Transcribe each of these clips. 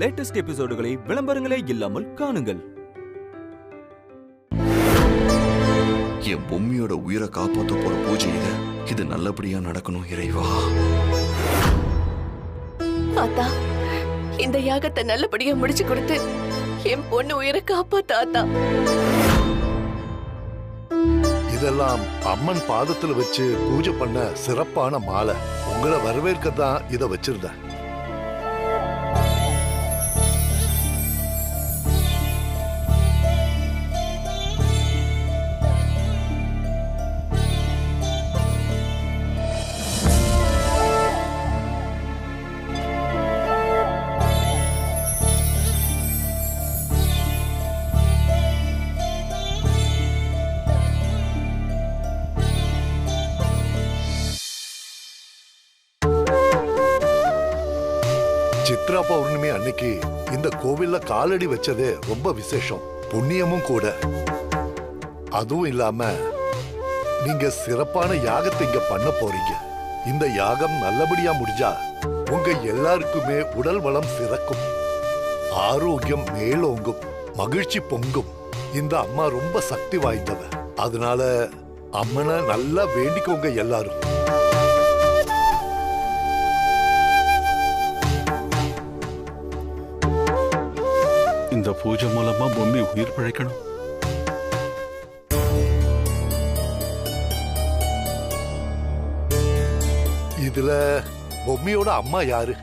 Latest எபிசோடுகளை விளம்பரங்களே இல்லாமல் காணுங்கள். என் பொம்மியோட உயிரை காப்பாற்ற போற பூஜை இது நல்லபடியா நடக்கணும் இறைவா. ஆத்தா, இந்த யாகத்தை நல்லபடியா முடிச்சு கொடுத்து என் பொண்ணு உயிரை காப்பாத்த ஆத்தா. இதெல்லாம் அம்மன் பாதத்துல வச்சு பூஜை பண்ண சிறப்பான மாலை. உங்களை வரவேற்கத்தான் இத வச்சிருந்தேன். சித்ரா பௌர்ணமி அன்னைக்கு இந்த கோவில்ல காலடி வச்சதே ரொம்ப விசேஷம், புண்ணியமும் கூட. அதுவும் இல்லாம நீங்க சிறப்பான யாகத்தை இங்க பண்ண போறீங்க. இந்த யாகம் நல்லபடியா முடிஞ்சா உங்க எல்லாருக்குமே உடல் வளம் சிறக்கும், ஆரோக்கியம் மேலோங்கும், மகிழ்ச்சி பொங்கும். இந்த அம்மா ரொம்ப சக்தி வாய்ந்தவ. அதனால அம்மனை நல்லா வேண்டிக்கோங்க எல்லாரும். இந்த பூஜை மூலமா பொம்மி உயிர் பிழைக்கணும். இதுல பொம்மியோட அம்மா யாரு?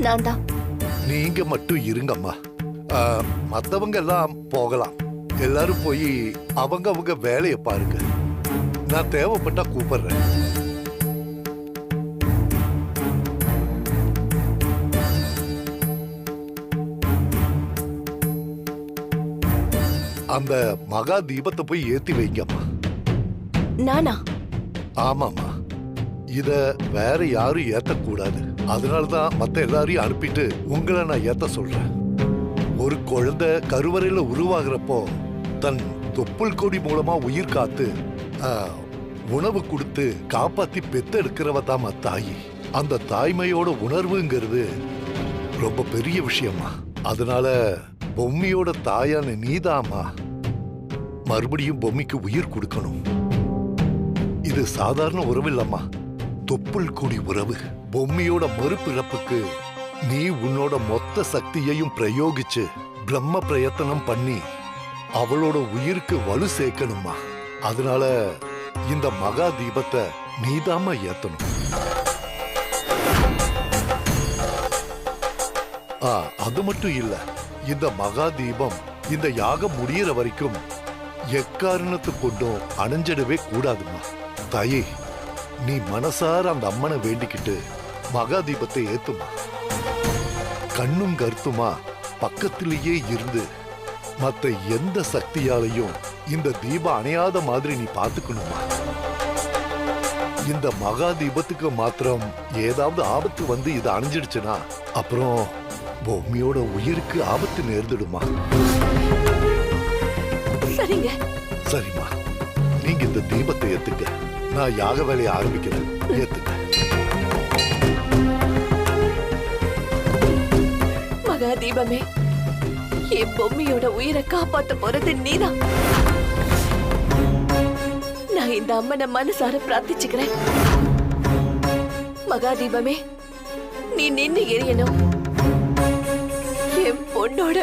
நான் தான். நீங்க மட்டும் இருங்கம்மா. மத்தவங்க எல்லாம் போகலாம். எல்லாரும் போய் அவங்க வேலையை பாருங்க. நான் தேவைப்பட்டா கூப்பிடுறேன். அந்த மகா தீபத்தை போய் ஏத்தி வைங்கம்மா. நானா? ஆமாமா, இத வேற யாரும் ஏத்தக்கூடாது. அதனாலதான் மத்த எல்லாரையும் அனுப்பிட்டு உங்களை நான் ஏத்த சொல்றேன். ஒரு குழந்தை கருவறையில உருவாகிறப்போ தன் தொப்புள் கொடி மூலமா உயிர் காத்து உணவு கொடுத்து காப்பாத்தி பெத்தெடுக்கிறவ தான் தாயி. அந்த தாய்மையோட உணர்வுங்கிறது ரொம்ப பெரிய விஷயமா. அதனால பொம்மியோட தாயான நீதாமா மறுபடியும் பொம்மிக்கு உயிர் கொடுக்கணும். இது சாதாரண உறவு இல்லம்மா, தொப்புள் கொடி உறவு. பொம்மியோட மறுபிறப்புக்கு நீ உன்னோட மொத்த சக்தியையும் பிரயோகிச்சு பிரம்ம பிரயத்தனம் பண்ணி அவளோட உயிருக்கு வலு சேர்க்கணுமா. அதனால இந்த மகா தீபத்தை நீதாமா ஏத்தணும். அது மட்டும் இல்ல, இந்த மகா தீபம் இந்த யாகம் முடியிற வரைக்கும் எக்காரணத்து கொண்டும் அணைஞ்சிடவே கூடாதுமா. தாயே, நீ மனசார அந்த அம்மனை வேண்டிக்கிட்டு மகா தீபத்தை ஏத்துமா. கண்ணும் கருத்துமா பக்கத்திலேயே இருந்து மத்த எந்த சக்தியாலையும் இந்த தீபம் அணையாத மாதிரி நீ பாத்துக்கணுமா. இந்த மகா தீபத்துக்கு மாத்திரம் ஏதாவது ஆபத்து வந்து இது அணைஞ்சிடுச்சுன்னா அப்புறம் பொம்மியோட உயிருக்கு ஆபத்து நேர்ந்துடுமா. சரிங்க. சரிம்மா, நீங்க இந்த தீபத்தை ஏத்துங்க. நான் யாக வேலையை ஆரம்பிக்கிறேன். ஏத்துங்க. மகா தீபமே, என் பொம்மியோட உயிரை காப்பாத்த போறது நீதான். நான் இந்த அம்மனை மனசார பிரார்த்திச்சுக்கிறேன். மகா தீபமே, நீ நின்னு எரியணும். என் பொண்ணோட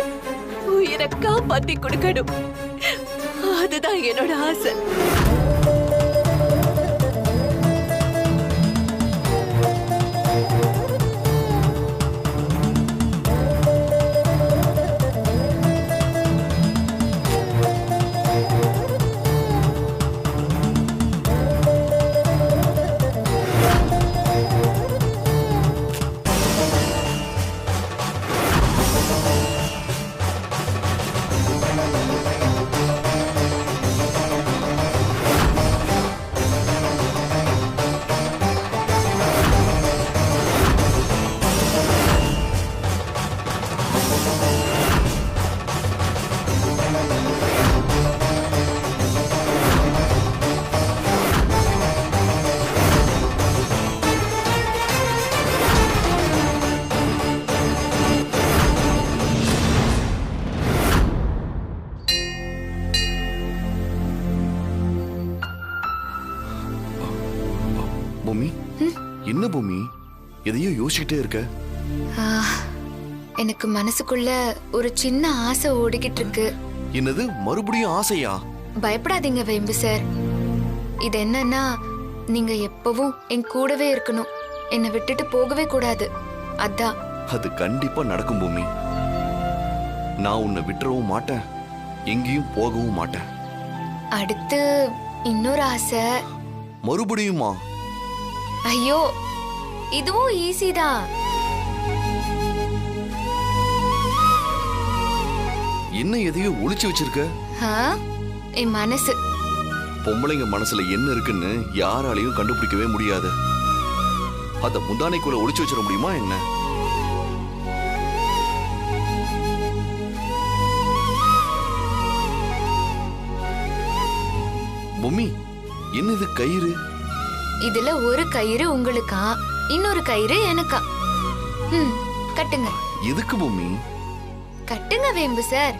உயிரை காப்பாத்தி கொடுக்கணும். அதுதான் என்னோட ஆசை. என்ன பூமி எதையோ யோசிச்சுட்டே இருக்க? ஆ, எனக்கு மனசுக்குள்ள ஒரு சின்ன ஆசை ஓடிக்கிட்டு இருக்கு. என்னது மறுபடியும் ஆசையா? பயப்படாதீங்க வேம்பு சார். இது என்னன்னா, நீங்க எப்பவும் என் கூடவே இருக்கணும், என்னை விட்டுட்டு போகவே கூடாது. அதான். அது கண்டிப்பா நடக்கும் பூமி. நான் உன்னை விட்டுறவும் மாட்டேன், எங்கேயும் போகவும் மாட்டேன். அடுத்து இன்னொரு ஆசை. மறுபடியுமா? ஐயோ, இதுவும் ஈஸி தான். என்ன எதையோ ஒளிச்சு வச்சிருக்க? ஆ, என் மனசு. பொம்பளைங்க மனசுல என்ன இருக்குன்னு யாராலையும் கண்டுபிடிக்கவே முடியாது. அத முந்தானைக்குள்ள ஒளிச்சு வச்சிட முடியுமா என்ன? பொம்மி, என்ன இது கயிறு? இதுல ஒரு கயிறு உங்களுக்கா, இன்னொரு கயிறு எனக்கா. கட்டுங்க. எதுக்கு பொம்மி? கட்டுங்க வேம்பு சார்.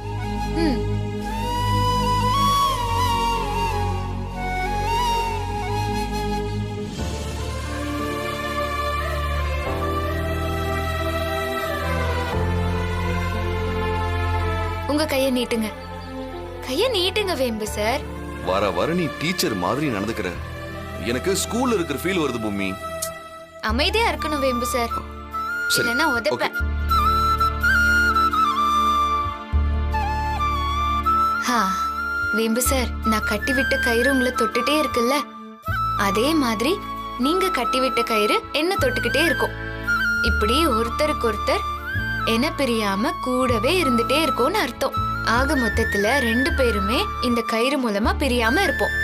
உங்க கைய நீட்டுங்க. கைய நீட்டுங்க வேம்பு சார். வர வர நீ டீச்சர் மாதிரி நடந்துக்கிற. எனக்கு ஸ்கூல்ல இருக்கிற ஃபீல் வருது பொம்மி. அமைதியா இருக்கணும் வேம்பு சார், இல்லைன்னா உதைப்பேன். வேம்பு சார், நான் கட்டிவிட்ட கயிறு உங்களை தொட்டுட்டே இருக்குல்ல, அதே மாதிரி நீங்க கட்டிவிட்ட கயிறு என்ன தொட்டுக்கிட்டே இருக்கும். இப்படி ஒருத்தருக்கு ஒருத்தர் என்ன பிரியாம கூடவே இருந்துட்டே இருக்கும்னு அர்த்தம். ஆக மொத்தத்துல 2 பேருமே இந்த கயிறு மூலமா பிரியாம இருப்போம்.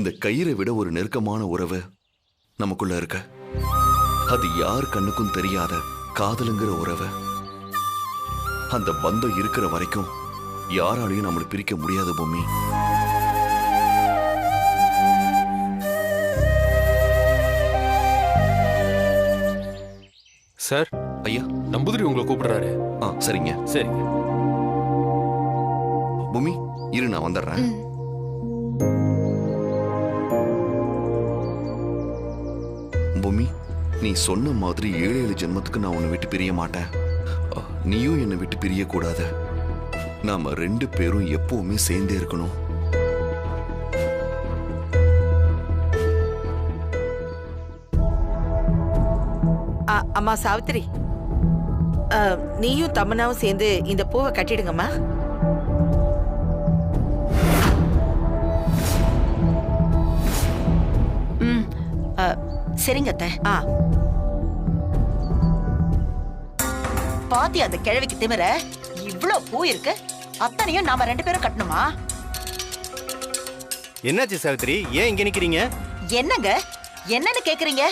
இந்த கயிறை விட ஒரு நெருக்கமான உறவு நமக்குள்ள இருக்க. அது யார் கண்ணுக்கும் தெரியாத காதலுங்கிற உறவு. அந்த பந்தம் இருக்கிற வரைக்கும் யாராலையும் நம்மளை பிரிக்க முடியாது பூமி. சார், ஐயா, நம்பூதிரி உங்களை கூப்பிடுறாரு. சரிங்க. சரிங்க பூமி, இரு நான் வந்துடுறேன். பூமி, நீ சொன்ன மாதிரி 7 ஜென்மத்துக்கு நான் உன்னை விட்டு பிரிய மாட்டேன். நீயும் என்னை விட்டு பிரிய கூடாது. நாம 2 பேரும் எப்பவுமே சேர்ந்தே இருக்கணும். அம்மா சாவித்திரி, நீயும் தம்மனாவும் சேர்ந்து இந்த பூவை கட்டிடுங்கம்மா. சரிங்க அத்தை. பாத்தி அந்த கிழவிக்கு திமிர, இவ்ளோ பூ இருக்கு, அத்தனையும் நாம 2 பேரும் கட்டணுமா? என்னாச்சு சாவித்திரி, ஏன் இங்க நிக்கிறீங்க? என்னங்க என்னன்னு கேக்குறீங்க?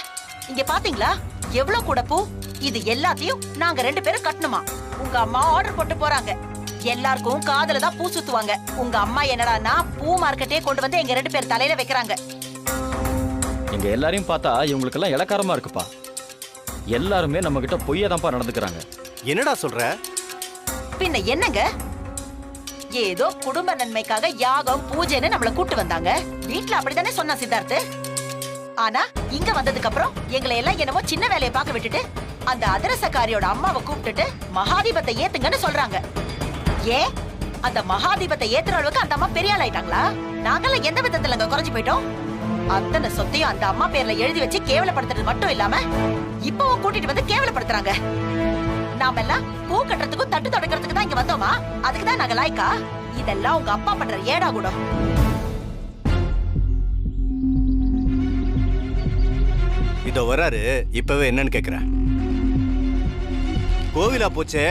இங்க பாத்தீங்களா எவ்வளவு கூட பூ? இது எல்லாத்தையும் நாங்க 2 பேரும் கட்டணுமா? உங்க அம்மா ஆர்டர் போட்டு போறாங்க. எல்லாருக்கும் காதுல தான் பூ சுத்துவாங்க. உங்க அம்மா என்னடான்னா பூ மார்க்கெட்டே கொண்டு வந்து எங்க 2 பேர் தலையில வைக்கிறாங்க. இங்க எல்லாரையும் பார்த்தா இவங்களுக்கெல்லாம் இலக்காரமா இருக்குப்பா. எல்லாருமே நம்ம கிட்ட பொய்யாதான்ப்பா நடந்துக்கிறாங்க. என்னடா சொல்ற? பின்ன என்னங்க, ஏதோ குடும்ப நன்மைக்காக யாகம் பூஜைன்னு நம்மள கூட்டு வந்தாங்க. வீட்டுல அப்படித்தானே சொன்னா சித்தார்த்து. ஆனா இங்க வந்ததுக்கு அப்புறம் எங்களை எல்லாம் என்னவோ சின்ன வேலையை பார்க்க விட்டுட்டு அந்த அதிரசக்காரியோட அம்மாவை கூப்பிட்டுட்டு மகாதீபத்தை ஏத்துங்கன்னு சொல்றாங்க. ஏன் அந்த மகாதீபத்தை ஏத்துற அளவுக்கு அந்த அம்மா பெரிய ஆள் ஆயிட்டாங்களா? நாங்கெல்லாம் எந்த விதத்துல அங்க குறைஞ்சு போயிட்டோம்? அத்தனை சொத்தையும் அந்த அம்மா பேர்ல எழுதி வச்சு கேவலப்படுத்துறது மட்டும் இல்லாம இப்பவும் கூட்டிட்டு வந்து கேவலப்படுத்துறாங்க. நாம எல்லாம் பூ கட்டுறதுக்கும் தட்டு தொடக்கிறதுக்கு தான் இங்க வந்தோமா? அதுக்குதான் நாங்க லாய்க்கா? இதெல்லாம் உங்க அப்பா பண்ற ஏடா கூட. இதோ வராரு, இப்பவே என்னன்னு கேக்குறேன். கோவிலா போச்சே,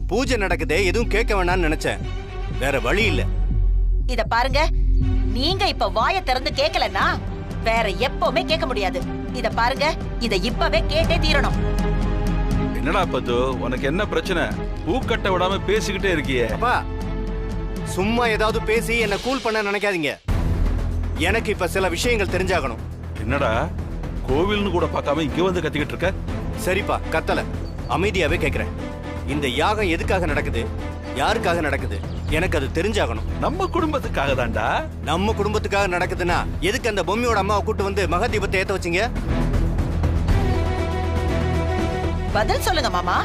பூஜை நடக்குதே, எதுவும் கேட்க வேணாம்னு நினைச்சேன். வேற வழி இல்ல. இத பாருங்க, நீங்க இப்ப வாயை திறந்து கேட்கலன்னா வேற எப்பவுமே கேட்க முடியாது. இத பாருங்க, இத இப்பவே கேட்டே தீரணும். என்னடா பத்து, உனக்கு என்ன பிரச்சனை? பூக்கட்ட விடாம பேசிக்கிட்டே இருக்கியே. அப்பா, சும்மா ஏதாவது பேசி என்ன கூல் பண்ண நினைக்காதீங்க. எனக்கு இப்ப சில விஷயங்கள் தெரிஞ்சாகணும். என்னடா கோவில்னு கூட பார்க்காம இங்க வந்து கத்திக்கிட்டு இருக்க? சரிப்பா, கத்தல, அமைதியாவே கேக்குறேன். இந்த யாகம் எதுக்காக நடக்குது? யாருக்காக நடக்குது? எனக்கு அது தெரிஞ்சாகணும். நம்ம குடும்பத்துக்காக தான்டா. நம்ம குடும்பத்துக்காக நடக்குதுன்னா எதுக்கு அந்த பொம்மையோட அம்மாவை கூட்டு வந்து மகா தீபத்தை ஏத்த வச்சீங்க? பதில் சொல்லுங்க மாமா.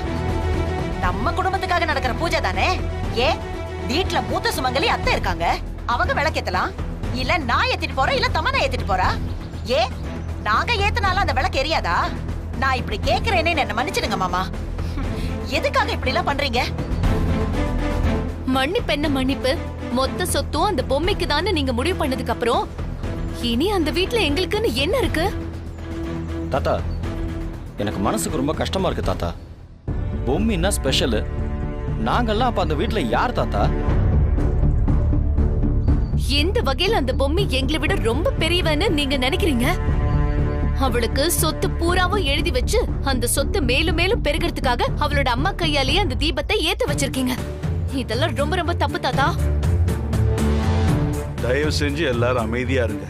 நம்ம குடும்பத்துக்காக நடக்கிற பூஜை தானே. வீட்ல மூத்த சுமங்கலி அத்தை இருக்காங்க, அவங்க விளக்கேத்தலாம். இல்ல நான் ஏத்திட்டு போறேன், இல்ல தமனா ஏத்திட்டு போறா. நாங்க ஏத்தனால அந்த விளக்கு எரியாதா? நான் இப்படி கேக்குறேனே என்ன மன்னிச்சிடுங்க மாமா. எதுக்காக இப்படி எல்லாம் பண்றீங்க? மன்னிப்பு என்ன மன்னிப்பு? மொத்த சொத்தும் அந்த பொம்மைக்கு தானே நீங்க முடிவு பண்ணதுக்கு அப்புறம் இனி அந்த வீட்ல எங்களுக்குன்னு என்ன இருக்கு? தாத்தா, எனக்கு மனசுக்கு ரொம்ப கஷ்டமா இருக்கு தாத்தா. பொம்மைன்னா ஸ்பெஷல். நாங்கெல்லாம் அப்ப அந்த வீட்ல யார் தாத்தா? எந்த வகையில அந்த பொம்மை எங்களை விட ரொம்ப பெரியவன்னு நீங்க நினைக்கிறீங்க? அவளுக்கு சொத்து பூராவும் எழுதி வச்சு அந்த சொத்து மேலும் மேலும் பெருகிறதுக்காக அவளோட அம்மா கையாலேயே அந்த தீபத்தை ஏத்த வச்சிருக்கீங்க. இதெல்லாம் ரொம்ப ரொம்ப தப்பு தாத்தா. தயவு செஞ்சு எல்லாரும் அமைதியா இருங்க.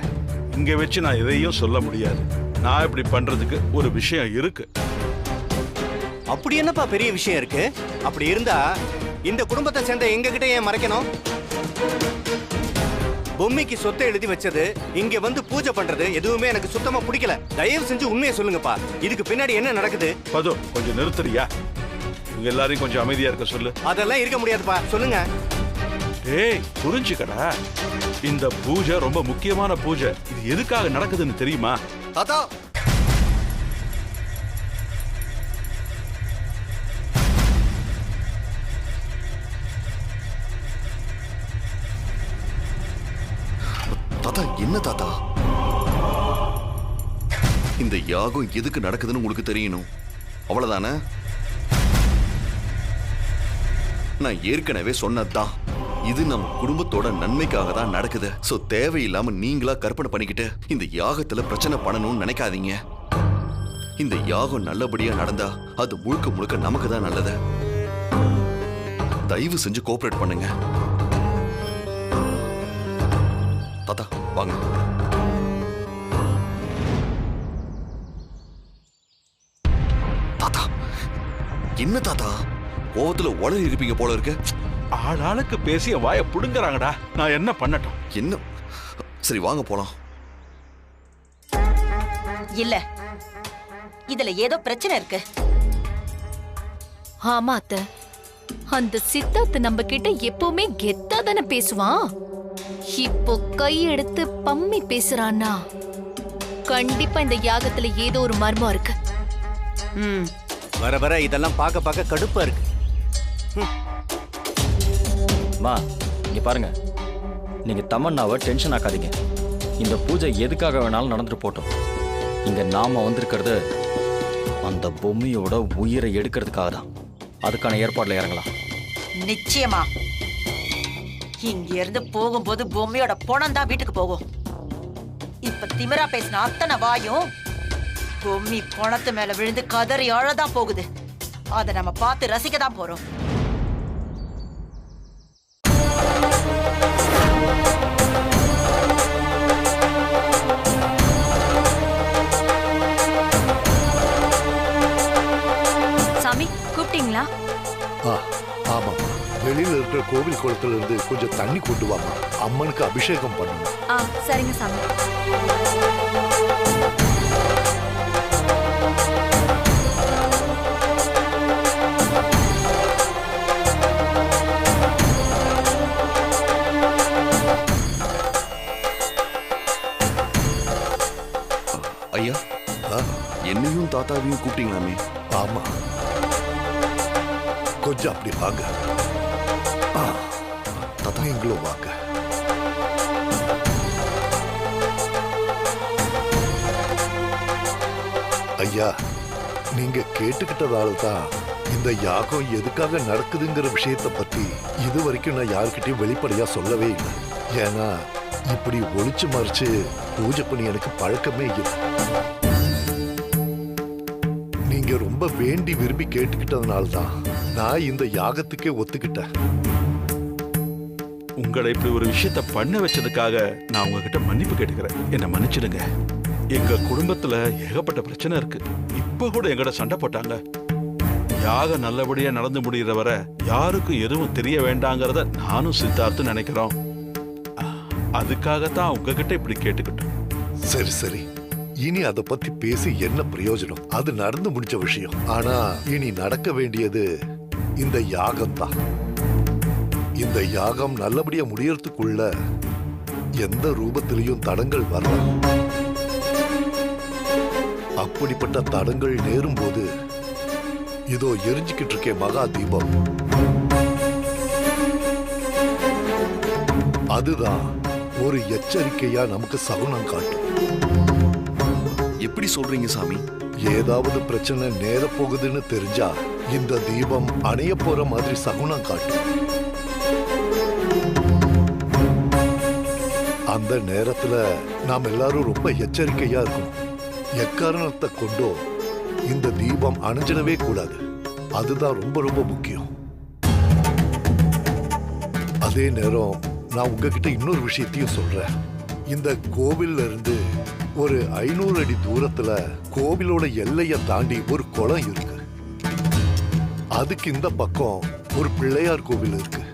இங்க வச்சு நான் எதையும் சொல்ல முடியாது. நான் இப்படி பண்றதுக்கு ஒரு விஷயம் இருக்கு. அப்படி என்னப்பா பெரிய விஷயம் இருக்கு? அப்படி இருந்தா இந்த குடும்பத்தை சேர்ந்த எங்க கிட்ட ஏன் மறைக்கணும்? பொம்மைக்கு சொத்தை எழுதி வச்சது, இங்க வந்து பூஜை பண்றது எதுவுமே எனக்கு சுத்தமா பிடிக்கல. தயவு செஞ்சு உண்மையை சொல்லுங்கப்பா. இதுக்கு பின்னாடி என்ன நடக்குது? பது, கொஞ்சம் நிறுத்துறியா? இங்க எல்லாரையும் கொஞ்சம் அமைதியா இருக்க சொல்லு. அதெல்லாம் இருக்க முடியாதுப்பா, சொல்லுங்க. ஏய், புரிஞ்சுக்கடா. இந்த பூஜை ரொம்ப முக்கியமான பூஜை. இது எதுக்காக நடக்குதுன்னு தெரியுமா? தாத்தா, தாத்தா, என்ன தாத்தா? இந்த யாகம் எதுக்கு நடக்குதுன்னு உங்களுக்கு தெரியணும், அவ்வளவுதானே? நான் ஏற்கனவே சொன்னதுதான், இது நம்ம குடும்பத்தோட நன்மைக்காக தான் நடக்குது. சோ தேவையில்லாம நீங்களா கற்பனை பண்ணிக்கிட்டு இந்த யாகத்துல பிரச்சனை பண்ணணும்னு நினைக்காதீங்க. இந்த யாகம் நல்லபடியா நடந்தா அது முழுக்க முழுக்க நமக்கு தான் நல்லது. தயவு செஞ்சு கோஆபரேட் பண்ணுங்க. தாத்தா, வாங்க. தாத்தா, என்ன தாத்தா கோவத்துல உளறி இருப்பீங்க போல இருக்கு. ஆளாளுக்கு பேசிய வாய புடுங்கறாங்கடா. நான் என்ன பண்ணட்டும்? என்ன? சரி, வாங்க போலாம். இல்ல, இதுல ஏதோ பிரச்சனை இருக்கு. ஆமா அத்தை, அந்த சித்தார்த் நம்ம கிட்ட எப்பவுமே கெத்தா தானே பேசுவான். இப்போ கையெடுத்து பம்மி பேசுறான்னா கண்டிப்பா இந்த யாகத்துல ஏதோ ஒரு மர்மம் இருக்கு. வர வர இதெல்லாம் பார்க்க பார்க்க கடுப்பா இருக்கு. மா, இங்க பாருங்க, நீங்க தமன்னாவை டென்ஷன் ஆக்காதீங்க. இந்த பூஜை எதுக்காக வேணாலும் நடந்துட்டு போட்டோம். இங்க நாம வந்திருக்கிறது அந்த பொம்மையோட உயிரை எடுக்கிறதுக்காக தான். அதுக்கான ஏற்பாடுல இறங்கலாம். நிச்சயமா. இங்க இருந்து போகும்போது பொம்மையோட பணம் தான் வீட்டுக்கு போகும். இப்ப திமிரா பேசின அத்தனை வாயும் பொம்மி பணத்து மேல விழுந்து கதறி அழதான் போகுது. அதை நம்ம பார்த்து ரசிக்க தான் போறோம். சாமி கூப்பிட்டீங்களா? ஆமா, வெளியில இருக்கிற கோவில் குளத்துல இருந்து கொஞ்சம் தண்ணி கொண்டு வாமா, அம்மனுக்கு அபிஷேகம் பண்ணணும். சரிங்க சாமி. ஐயா, என்னையும் தாத்தாவையும் கூப்பிட்டீங்களாமே? ஆமா, கொஞ்சம் அப்படி வாங்க. தாத்தா, நீங்களும் வாங்க. ஐயா, நீங்க கேட்டுக்கிட்டதால தான் இந்த யாகம் எதுக்காக நடக்குதுங்கிற விஷயத்தை பத்தி இது வரைக்கும் நான் யாருக்கிட்டையும் வெளிப்படையா சொல்லவே இல்லை. ஏன்னா இப்படி ஒளிச்சு மறைச்சு பூஜை பண்ணி எனக்கு பழக்கமே இல்லை. நீங்க ரொம்ப வேண்டி விரும்பி கேட்டுக்கிட்டதுனால தான் நான் இந்த யாகத்துக்கே ஒத்துக்கிட்டேன். உங்களை இப்படி ஒரு விஷயத்த பண்ண வச்சதுக்காக நான் உங்ககிட்ட மன்னிப்பு கேட்டுக்கிறேன். என்ன மன்னிச்சிடுங்க. எங்க குடும்பத்துல ஏகப்பட்ட பிரச்சனை இருக்கு. இப்ப கூட எங்கட சண்டை போட்டாங்க. யாகம் நல்லபடியா நடந்து முடிகிற வரை யாருக்கும் எதுவும் தெரிய வேண்டாங்கிறத நானும் சித்தார்த்தும் நினைக்கிறோம். அதுக்காகத்தான் உங்ககிட்ட இப்படி கேட்டுக்கிட்டோம். சரி சரி, இனி அதை பத்தி பேசி என்ன பிரயோஜனம்? அது நடந்து முடிச்ச விஷயம். ஆனா இனி நடக்க வேண்டியது இந்த யாகம் தான். இந்த யாகம் நல்லபடியா முடியறதுக்குள்ள எந்த ரூபத்திலையும் தடங்கள் வரலாம். அப்படிப்பட்ட தடங்கள் நேரும் போது இதோ எரிஞ்சுக்கிட்டு இருக்கே மகா தீபம், அதுதான் ஒரு எச்சரிக்கையா நமக்கு சகுனம் காட்டும். எப்படி சொல்றீங்க சாமி? ஏதாவது பிரச்சனை நேர போகுதுன்னு தெரிஞ்சா இந்த தீபம் அணைய போற மாதிரி சகுனம் காட்டும். அந்த நேரத்துல நாம் எல்லாரும் ரொம்ப எச்சரிக்கையா இருக்கணும். எக்காரணத்தை கொண்டோ இந்த தீபம் அணைஞ்சிடவே கூடாது. அதுதான் ரொம்ப ரொம்ப முக்கியம். அதே நேரம் நான் உங்ககிட்ட இன்னொரு விஷயத்தையும் சொல்றேன். இந்த கோவில்ல இருந்து ஒரு 500 அடி தூரத்துல கோவிலோட எல்லையை தாண்டி ஒரு குளம் இருக்கு. அதுக்கு இந்த பக்கம் ஒரு பிள்ளையார் கோவில் இருக்கு.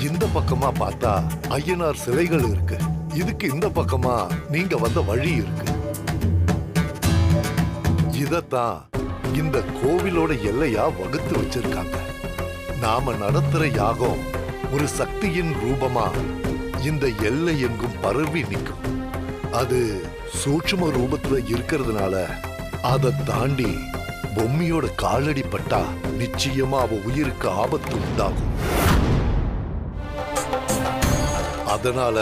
இந்த பக்கமா பார்த்தா ஐயனார் சிலைகள் இருக்கு. இதுக்கு இந்த பக்கமா நீங்க வந்த வழி இருக்கு. இதத்தான் இந்த கோவிலோட எல்லையா வகுத்து வச்சிருக்காங்க. நாம நடத்துற யாகம் ஒரு சக்தியின் ரூபமா இந்த எல்லை எங்கும் பரவி நிற்கும். அது சூட்சும ரூபத்துல இருக்கிறதுனால அதை தாண்டி பொம்மியோட காலடி பட்டா நிச்சயமா அவ உயிருக்கு ஆபத்து உண்டாகும். அதனால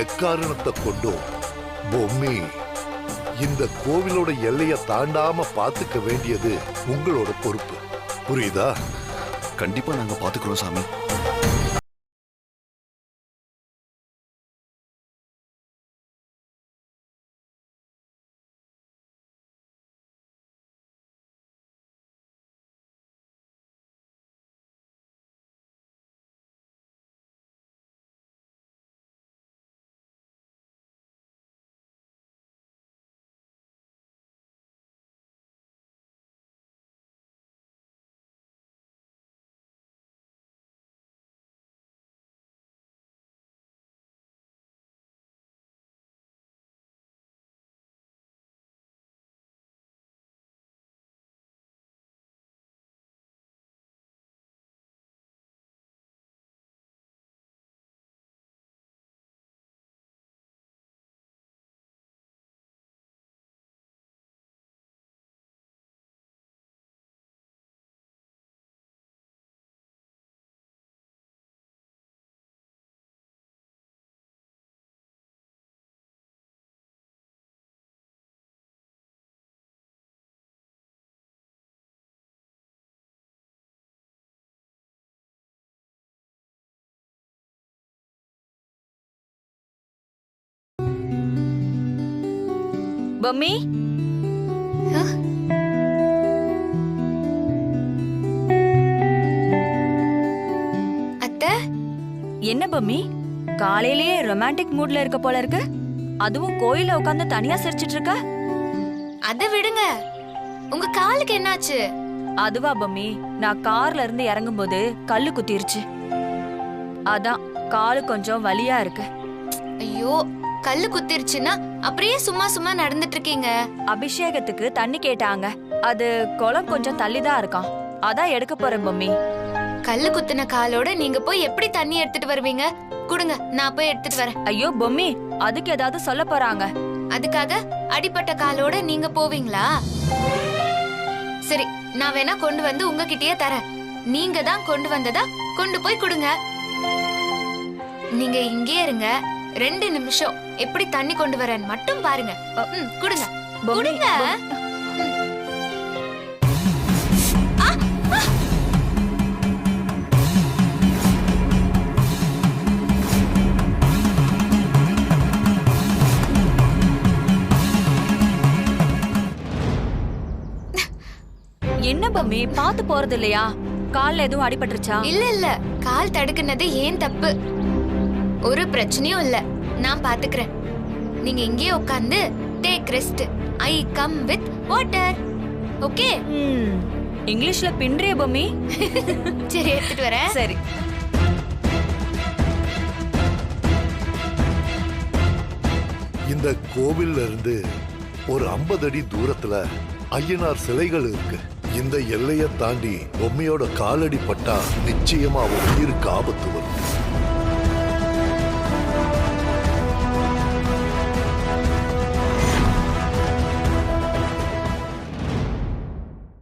எக்காரணத்தை கொண்டும் பொம்மி இந்த கோவிலோட எல்லையை தாண்டாம பாத்துக்க வேண்டியது உங்களோட பொறுப்பு. புரியுதா? கண்டிப்பா நாங்க பாத்துக்கிறோம் சாமி. பொம்மி, அத்தை, என்ன பொம்மி காலையிலேயே ரொமான்டிக் மூட்ல இருக்க போல இருக்கு? அதுவும் கோயில உட்கார்ந்து தனியா சிரிச்சிட்டு இருக்க. அத விடுங்க, உங்க காலுக்கு என்னாச்சு? அதுவா பொம்மி, நான் கார்ல இருந்து இறங்கும் போது கல்லு குத்திருச்சு. அதான் காலு கொஞ்சம் வலியா இருக்கு. ஐயோ, கல்லு குத்திருச்சுன்னா அப்படியே சும்மா சும்மா நடந்துட்டு இருக்கீங்க. அபிஷேகத்துக்கு தண்ணி கேட்டாங்க. அது குளம் கொஞ்சம் தள்ளிதான் இருக்கான். அதான் எடுக்க போறேன் பொம்மி. கல்லு குத்தின காலோட நீங்க போய் எப்படி தண்ணி எடுத்துட்டு வருவீங்க? குடுங்க, நான் போய் எடுத்துட்டு வரேன். ஐயோ பொம்மி, அதுக்கு ஏதாவது சொல்ல போறாங்க. அதுக்காக அடிப்பட்ட காலோட நீங்க போவீங்களா? சரி, நான் வேணா கொண்டு வந்து உங்ககிட்டயே தரேன். நீங்க தான் கொண்டு வந்ததா கொண்டு போய் கொடுங்க. நீங்க இங்கே இருங்க, 2 நிமிஷம் எப்படி தண்ணி கொண்டு வரேன்னு மட்டும் பாருங்க. கொடுங்க கொடுங்க. என்ன பொம்மி, பாத்து போறது இல்லையா? கால்ல எதுவும் அடிபட்டுருச்சா? இல்ல இல்ல, கால் தடுக்குனது ஏன் தப்பு. ஒரு பிரச்சனையும் இல்ல, நான் பாத்துக்கிறேன். நீங்க இங்கே உட்கார்ந்து take rest. I come with water. Okay? இங்கிலீஷ்ல பின்றிய பொம்மி. சரி எடுத்துட்டு வரேன். சரி. இந்த கோவில்ல இருந்து ஒரு 50 அடி தூரத்துல ஐயனார் சிலைகள் இருக்கு. இந்த எல்லையை தாண்டி பொம்மையோட காலடி பட்டா நிச்சயமா அவன் உயிருக்கு ஆபத்து வரும்.